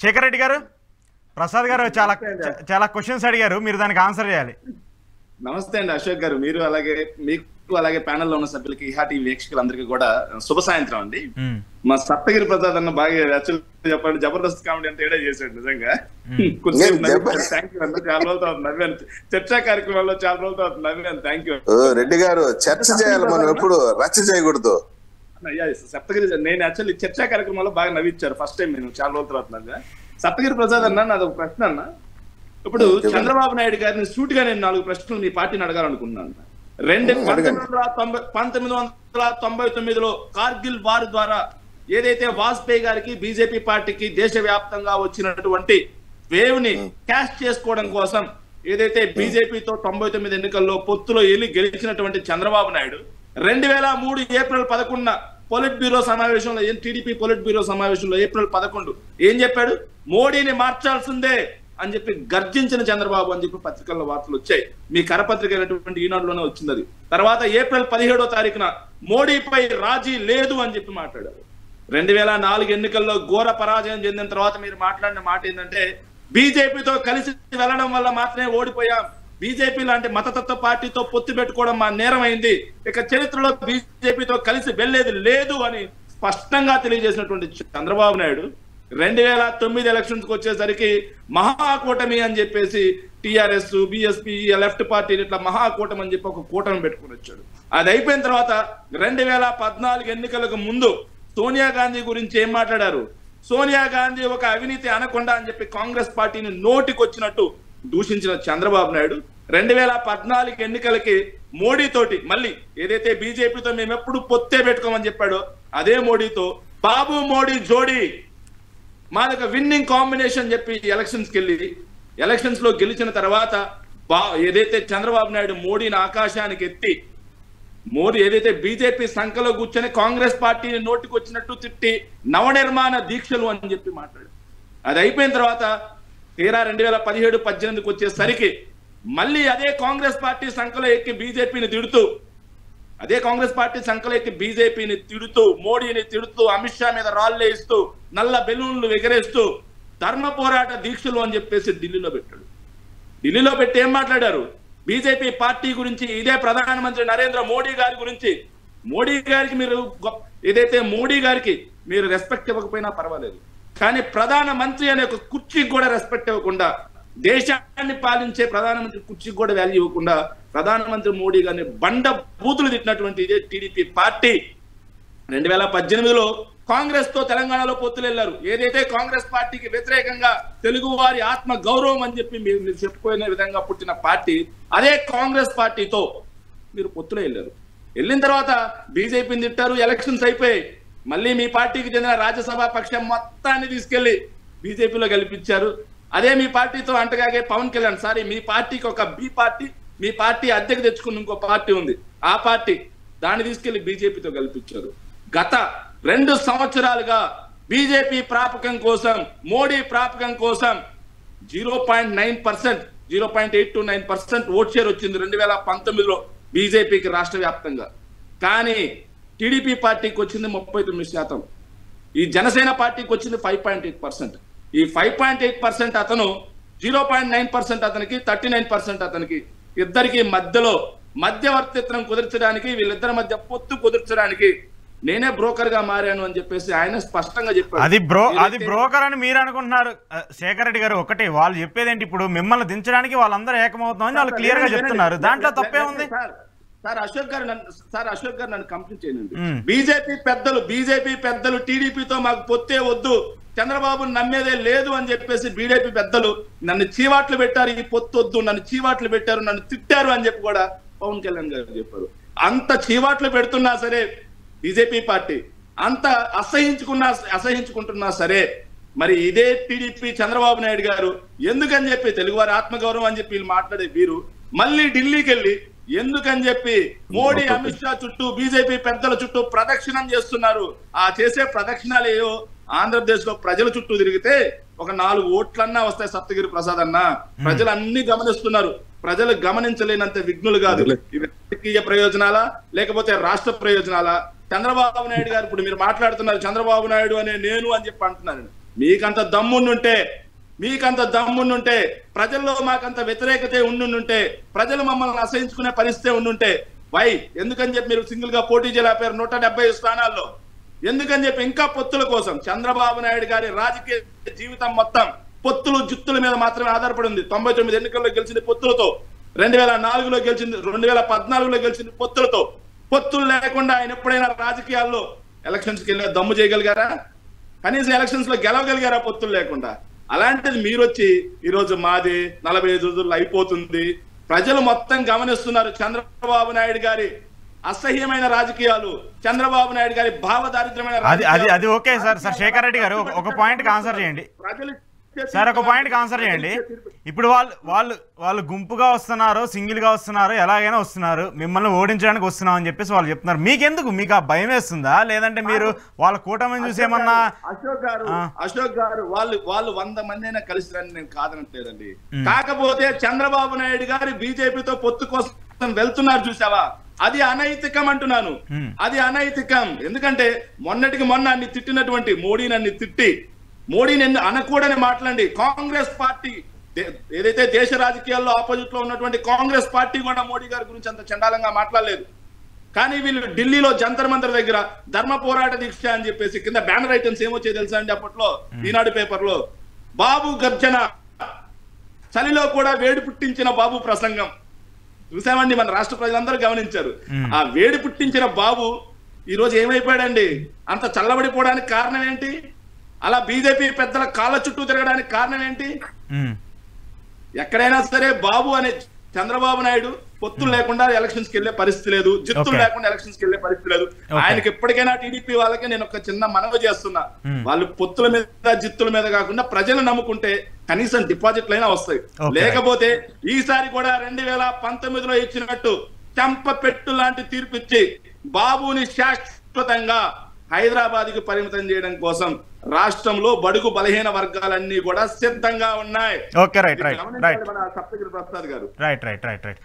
శేఖర్ రెడ్డి గారు, ప్రసాద్ గారు చాలా క్వశ్చన్స్ అడిగారు, మీరు దానికి ఆన్సర్ చేయాలి. నమస్తే అండి అశోక్ గారు, మీరు అలాగే ప్యానెల్లో ఉన్న సభ్యులకి ఇహా టీవీ వీక్షకులందరికీ కూడా శుభ సాయంత్రం అండి. మా సప్తగిరి ప్రసాద్ అన్న బాగా చెప్పండి, జబర్దస్త్ కామెడీ అంతా ఏడా చేశాడు నిజంగా. థ్యాంక్ యూ అన్న, చాలా రోజులతో నవ్వాను, చర్చా కార్యక్రమాల్లో చాలా రోజులతో నవ్వాను. థ్యాంక్ యూ రెడ్డి గారు. చర్చ చేయాలి, మనం ఎప్పుడు రచ్చ చేయకూడదు. సప్తగిరి నేను యాక్చువల్లీ చర్చా కార్యక్రమాల్లో బాగా నవ్విచ్చారు ఫస్ట్ టైం నేను చాలా రోజుల తర్వాత నవ్వా. సప్తగిరి ప్రసాద్ అన్న, నాది ఒక ప్రశ్న అన్న. ఇప్పుడు చంద్రబాబు నాయుడు గారిని సూటిగా నేను 4 ప్రశ్నలు మీ పార్టీని అడగాలనుకున్నాను. 1999లో కార్గిల్ వార్ ద్వారా ఏదైతే వాజ్పేయి గారికి బీజేపీ పార్టీకి దేశవ్యాప్తంగా వచ్చినటువంటి వేవ్ ని క్యాష్ చేసుకోవడం కోసం ఏదైతే బీజేపీతో 99 ఎన్నికల్లో పొత్తులో గెలిచినటువంటి Chandrababu Naidu 2003 April 11 polit bureau సమావేశంలో, టీడీపీ పొలిట్ బ్యూరో సమావేశంలో ఏప్రిల్ 11 ఏం చెప్పాడు? మోడీని మార్చాల్సిందే అని చెప్పి గర్జించిన చంద్రబాబు అని చెప్పి పత్రికల్లో వార్తలు వచ్చాయి. మీ కరపత్రిక అయినటువంటి ఈనాడులోనే వచ్చింది అది. తర్వాత ఏప్రిల్ 17వ తారీఖున మోడీపై రాజీ లేదు అని చెప్పి మాట్లాడారు. 2004 ఎన్నికల్లో ఘోర పరాజయం చెందిన తర్వాత మీరు మాట్లాడిన మాట ఏంటంటే, బీజేపీతో కలిసి వెళ్ళడం వల్ల మాత్రమే ఓడిపోయాం, బీజేపీ లాంటి మతతత్వ పార్టీతో పొత్తు పెట్టుకోవడం మా నేరమైంది, ఇక చరిత్రలో బీజేపీతో కలిసి వెళ్లేది లేదు అని స్పష్టంగా తెలియజేసినటువంటి చంద్రబాబు నాయుడు 2009 ఎలక్షన్స్ కి వచ్చేసరికి మహాకూటమి అని చెప్పేసి టీఆర్ఎస్, బీఎస్పీ, లెఫ్ట్ పార్టీ ఇట్లా మహాకూటమి అని చెప్పి ఒక కూటమి పెట్టుకుని వచ్చాడు. అది అయిపోయిన తర్వాత 2014 ఎన్నికలకు ముందు సోనియా గాంధీ గురించి ఏం మాట్లాడారు? సోనియా గాంధీ ఒక అవినీతి అనకొండ అని చెప్పి కాంగ్రెస్ పార్టీని నోటికొచ్చినట్టు దూషించిన చంద్రబాబు నాయుడు 2014 ఎన్నికలకి మోడీతోటి మళ్ళీ ఏదైతే బీజేపీతో మేము ఎప్పుడు పొత్తే పెట్టుకోమని చెప్పాడో అదే మోడీతో బాబు మోడీ జోడీ మాదొక విన్నింగ్ కాంబినేషన్ చెప్పి ఎలక్షన్స్ లో గెలిచిన తర్వాత ఏదైతే చంద్రబాబు నాయుడు మోడీని ఆకాశానికి ఎత్తి మోడీ ఏదైతే బీజేపీ సంఖలో కూర్చొని కాంగ్రెస్ పార్టీని నోటికి వచ్చినట్టు తిట్టి నవనిర్మాణ దీక్షలు అని చెప్పి మాట్లాడు. అది అయిపోయిన తర్వాత తీరా 2017-18కి వచ్చేసరికి మళ్ళీ అదే కాంగ్రెస్ పార్టీ సంఖలో ఎక్కి బీజేపీని తిడుతూ బీజేపీని తిడుతూ మోడీని తిడుతూ అమిత్ షా మీద రాళ్ళేస్తూ నల్ల బెలూన్లు ఎగరేస్తూ ధర్మ పోరాట దీక్షలు అని చెప్పేసి ఢిల్లీలో పెట్టాడు. ఢిల్లీలో పెట్టి ఏం మాట్లాడారు? బీజేపీ పార్టీ గురించి, ఇదే ప్రధానమంత్రి నరేంద్ర మోడీ గారి గురించి, మోడీ గారికి మీరు రెస్పెక్ట్ ఇవ్వకపోయినా పర్వాలేదు, కానీ ప్రధానమంత్రి అనే ఒక కుర్చీకి కూడా రెస్పెక్ట్ ఇవ్వకుండా, దేశాన్ని పాలించే ప్రధానమంత్రి కుర్చీకి కూడా వాల్యూ ఇవ్వకుండా ప్రధానమంత్రి మోడీ గారిని బండ బూతులు తిట్టినటువంటి ఇదే టీడీపీ పార్టీ 2018లో కాంగ్రెస్ తో తెలంగాణలో పొత్తులు వెళ్ళారు. ఏదైతే కాంగ్రెస్ పార్టీకి వ్యతిరేకంగా తెలుగు వారి ఆత్మ గౌరవం అని చెప్పి మీరు చెప్పుకునే విధంగా పుట్టిన పార్టీ, అదే కాంగ్రెస్ పార్టీతో మీరు పొత్తులు వెళ్ళిన తర్వాత బీజేపీని తిట్టారు. ఎలక్షన్స్ అయిపోయి మళ్ళీ మీ పార్టీకి చెందిన రాజ్యసభ పక్షం మొత్తాన్ని తీసుకెళ్లి బీజేపీలో గెలిపించారు. అదే మీ పార్టీతో అంటగాగే పవన్ కళ్యాణ్, సారీ మీ పార్టీకి ఒక బి పార్టీ, మీ పార్టీ అద్దెకు తెచ్చుకున్న ఇంకో పార్టీ ఉంది, ఆ పార్టీ దాన్ని తీసుకెళ్లి బీజేపీతో గెలిపించారు. గత 2 సంవత్సరాలుగా బీజేపీ ప్రాపకం కోసం, మోడీ ప్రాపకం కోసం 0.9%, 0.8 to 9% ఓట్ షేర్ వచ్చింది 2019లో బీజేపీకి రాష్ట్ర వ్యాప్తంగా. కానీ టీడీపీ పార్టీకి వచ్చింది 39%, ఈ జనసేన పార్టీకి వచ్చింది 5.8%. ఈ 5.8% అతను, 0.9% అతనికి, 39% అతనికి, ఇద్దరికి మధ్యలో మధ్యవర్తిత్వం కుదిర్చడానికి, వీళ్ళిద్దరి మధ్య పొత్తు కుదిర్చడానికి నేనే బ్రోకర్ గా మారాను అని చెప్పేసి ఆయన స్పష్టంగా చెప్పారు. అది బ్రోకర్ అని మీరు అనుకుంటున్నారు శేఖర్ రెడ్డి గారు. ఒకటి వాళ్ళు చెప్పేదేంటి, ఇప్పుడు మిమ్మల్ని దించడానికి వాళ్ళందరూ ఏకమవుతామని వాళ్ళు క్లియర్ గా చెప్తున్నారు, దాంట్లో తప్పే ఉంది. సార్ అశోక్ గారు నన్ను కంప్లీట్ చేయండి. బీజేపీ పెద్దలు టీడీపీతో మాకు పొత్తే వద్దు, చంద్రబాబు నమ్మేదే లేదు అని చెప్పేసి బీజేపీ పెద్దలు నన్ను చీవాట్లు పెట్టారు, ఈ పొత్తు వద్దు, నన్ను చీవాట్లు పెట్టారు, నన్ను తిట్టారు అని చెప్పి కూడా పవన్ కళ్యాణ్ గారు చెప్పారు. అంత చీవాట్లు పెడుతున్నా సరే బీజేపీ పార్టీ, అంత అసహించుకుంటున్నా సరే మరి ఇదే టీడీపీ చంద్రబాబు నాయుడు గారు ఎందుకని చెప్పి తెలుగువారి ఆత్మగౌరవం అని చెప్పి వీళ్ళు మాట్లాడే వీరు మళ్ళీ ఢిల్లీకి వెళ్ళి ఎందుకని చెప్పి మోడీ, అమిత్ షా చుట్టూ, బీజేపీ పెద్దల చుట్టూ ప్రదక్షిణం చేస్తున్నారు. ఆ చేసే ప్రదక్షిణాలేయో ఆంధ్రప్రదేశ్ లో ప్రజల చుట్టూ తిరిగితే ఒక 4 ఓట్లన్నా వస్తాయి సప్తగిరి ప్రసాద్ అన్న. ప్రజలు అన్ని గమనిస్తున్నారు, ప్రజలు గమనించలేనంత విఘ్నులు కాదు. ఇవి రాజకీయ ప్రయోజనాలా లేకపోతే రాష్ట్ర ప్రయోజనాలా? చంద్రబాబు నాయుడు గారు ఇప్పుడు మీరు మాట్లాడుతున్నారు, చంద్రబాబు నాయుడు అనే నేను అని చెప్పి అంటున్నారు. మీకంత దమ్ముండుంటే ప్రజల్లో మాకంత వ్యతిరేకత ఉండుంటే ప్రజలు మమ్మల్ని అసహించుకునే పరిస్థితి ఉండుంటే వై ఎందుకని చెప్పి మీరు సింగిల్ గా పోటీ చేయలేపారు 175 స్థానాల్లో? ఎందుకని చెప్పి ఇంకా పొత్తుల కోసం చంద్రబాబు నాయుడు గారి రాజకీయ జీవితం మొత్తం పొత్తులు జుత్తుల మీద మాత్రమే ఆధారపడి ఉంది. 99 ఎన్నికల్లో గెలిచింది పొత్తులతో, 2004లో గెలిచింది, 2014లో గెలిచింది పొత్తులతో. పొత్తులు లేకుండా ఆయన ఎప్పుడైనా రాజకీయాల్లో ఎలక్షన్స్ కి వెళ్ళే దమ్ము చేయగలిగారా? కనీసం ఎలక్షన్స్ లో గెలవగలిగారా పొత్తులు లేకుండా? అలాంటిది మీరు వచ్చి ఈరోజు మాది 45 రోజుల్లో అయిపోతుంది, ప్రజలు మొత్తం గమనిస్తున్నారు చంద్రబాబు నాయుడు గారి అసహ్యమైన రాజకీయాలు, చంద్రబాబు నాయుడు గారి భావదారిద్రమైన అది ఓకే సార్. శేఖర్ రెడ్డి గారు ఒక పాయింట్ కి ఆన్సర్ చేయండి సార్, ఒక పాయింట్ కి ఆన్సర్ చేయండి. ఇప్పుడు వాళ్ళు గుంపుగా వస్తున్నారు, సింగిల్ గా వస్తున్నారు, ఎలాగైనా వస్తున్నారు, మిమ్మల్ని ఓడించడానికి వస్తున్నాం అని చెప్పేసి వాళ్ళు చెప్తున్నారు. మీకెందుకు? మీకు ఆ భయం వేస్తుందా? లేదంటే మీరు వాళ్ళ కూటమిని చూసేమన్నా? అశోక్ గారు వాళ్ళు 100 మంది అయినా కలిసి రండి, నేను కాదనట్లేదండి. కాకపోతే చంద్రబాబు నాయుడు గారు బీజేపీతో పొత్తు కోసం వెళ్తున్నారు చూసావా, అది అనైతికం అంటున్నాను. అది అనైతికం. ఎందుకంటే మొన్నటికి మొన్న అన్ని తిట్టినటువంటి మోడీని అన్ని తిట్టి, మోడీని అనకూడని మాట్లాడి కాంగ్రెస్ పార్టీ ఏదైతే దేశ రాజకీయాల్లో ఆపోజిట్ లో ఉన్నటువంటి కాంగ్రెస్ పార్టీ కూడా మోడీ గారి గురించి అంత చండాలంగా మాట్లాడలేదు. కానీ వీళ్ళు ఢిల్లీలో జంతర్ మంతర్ దగ్గర ధర్మ పోరాట దీక్ష అని చెప్పేసి కింద బ్యానర్ ఐటమ్స్ ఏమొచ్చే తెలుసా అండి అప్పట్లో ఈనాడు పేపర్లో? బాబు గర్జన, చలిలో కూడా వేడి పుట్టించిన బాబు ప్రసంగం చూసామండి, మన రాష్ట్ర ప్రజలందరూ గమనించారు. ఆ వేడి పుట్టించిన బాబు ఈ రోజు ఏమైపోయాడండి? అంత చల్లబడిపోవడానికి కారణం ఏంటి? అలా బీజేపీ పెద్దల కాళ్ళ చుట్టూ తిరగడానికి కారణం ఏంటి? ఎక్కడైనా సరే బాబు అనే చంద్రబాబు నాయుడు పొత్తులు లేకుండా ఎలక్షన్స్ కి వెళ్లే పరిస్థితి లేదు, జిత్తులు లేకుండా ఎలక్షన్స్ కి వెళ్లే పరిస్థితి లేదు. ఆయనకి ఎప్పటికైనా టీడీపీ వాళ్ళకి నేను ఒక చిన్న మనవి చేస్తున్నా, వాళ్ళు పొత్తుల మీద జిత్తుల మీద కాకుండా ప్రజలు నమ్ముకుంటే కనీసం డిపాజిట్లు అయినా వస్తాయి. లేకపోతే ఈసారి కూడా 2019లో ఇచ్చినట్టు చంపపెట్టు లాంటి తీర్పు ఇచ్చి బాబుని శాశ్వతంగా హైదరాబాద్ కి పరిమితం చేయడం కోసం రాష్ట్రంలో బడుగు బలహీన వర్గాలన్నీ కూడా సిద్ధంగా ఉన్నాయి. Okay, right right right Saptagiri Prasad గారు. Right right right right